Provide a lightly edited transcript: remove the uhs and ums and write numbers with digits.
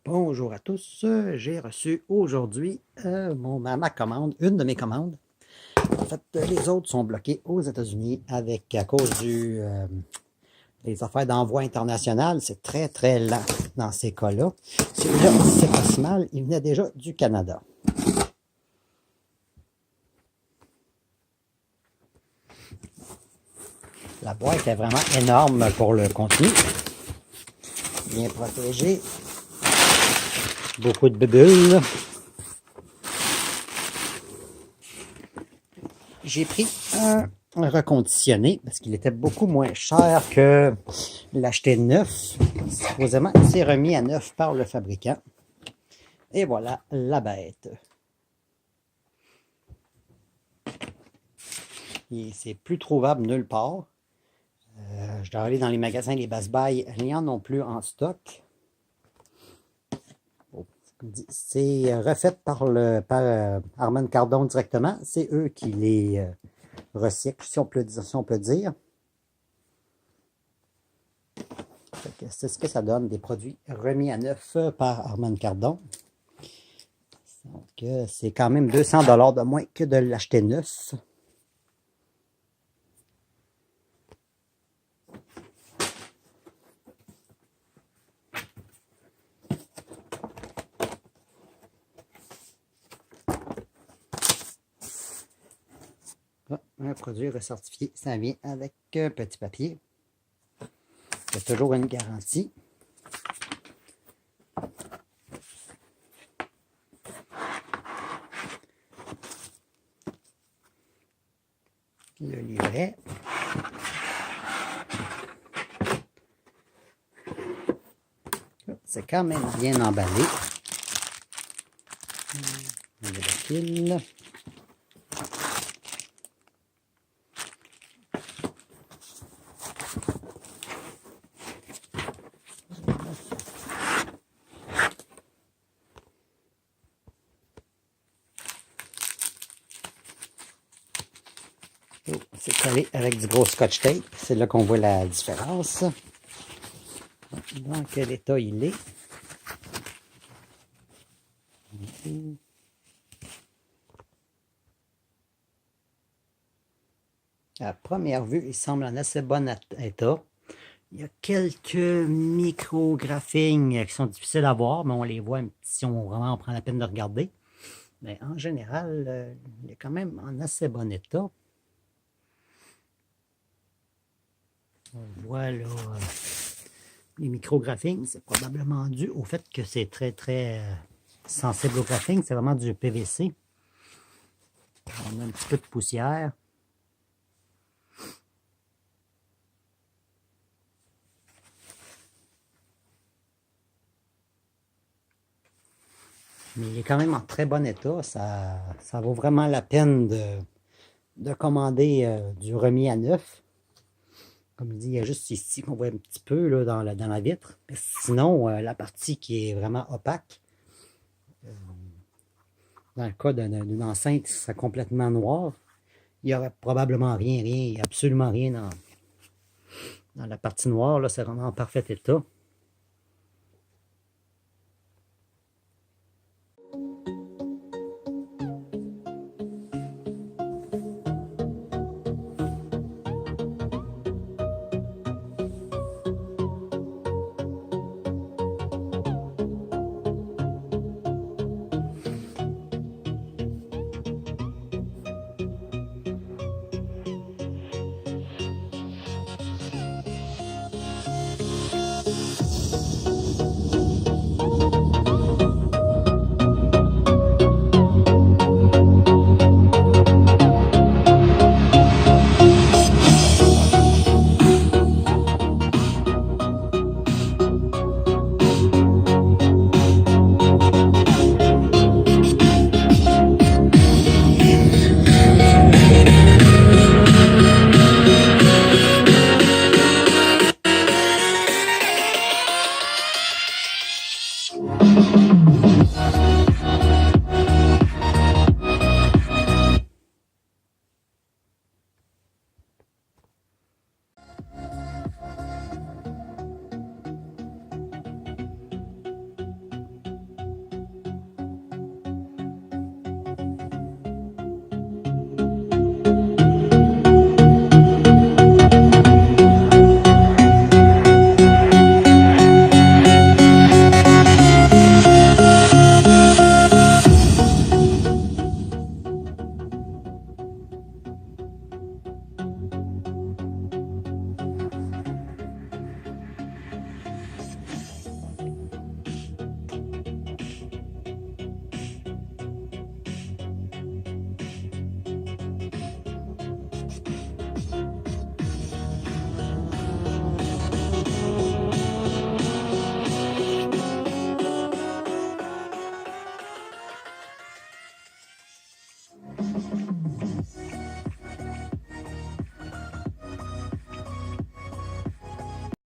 Bonjour à tous, j'ai reçu aujourd'hui ma commande, une de mes commandes. En fait, les autres sont bloqués aux États-Unis à cause des affaires d'envoi international. C'est très très lent dans ces cas-là. Celui-là, c'est pas si mal, il venait déjà du Canada. La boîte est vraiment énorme pour le contenu. Bien protégé. Beaucoup de bulles. J'ai pris un reconditionné parce qu'il était beaucoup moins cher que l'acheter neuf. Supposément, il s'est remis à neuf par le fabricant. Et voilà la bête. C'est plus trouvable nulle part. Je dois aller dans les magasins, les Best Buy, il n'y en a plus en stock. C'est refait par Harman Kardon directement. C'est eux qui les recyclent, si on peut dire. C'est ce que ça donne, des produits remis à neuf par Harman Kardon. Donc, c'est quand même 200 $ de moins que de l'acheter neuf. Un produit recertifié, ça vient avec un petit papier. Il y a toujours une garantie. Le livret. C'est quand même bien emballé. On a le fil. Oh, c'est collé avec du gros scotch tape. C'est là qu'on voit la différence. Dans quel état il est. À première vue, il semble en assez bon état. Il y a quelques micro-graphings qui sont difficiles à voir, mais on les voit si on prend la peine de regarder. Mais en général, il est quand même en assez bon état. On voit là les micro-graphings, c'est probablement dû au fait que c'est très très sensible au graphing. C'est vraiment du PVC. On a un petit peu de poussière. Mais il est quand même en très bon état. Ça vaut vraiment la peine de commander du remis à neuf. Comme je dis, il y a juste ici qu'on voit un petit peu là, dans la vitre. Mais sinon, la partie qui est vraiment opaque, dans le cas d'une enceinte qui serait complètement noire, il n'y aurait probablement rien, absolument rien dans la partie noire. Là, c'est vraiment en parfait état.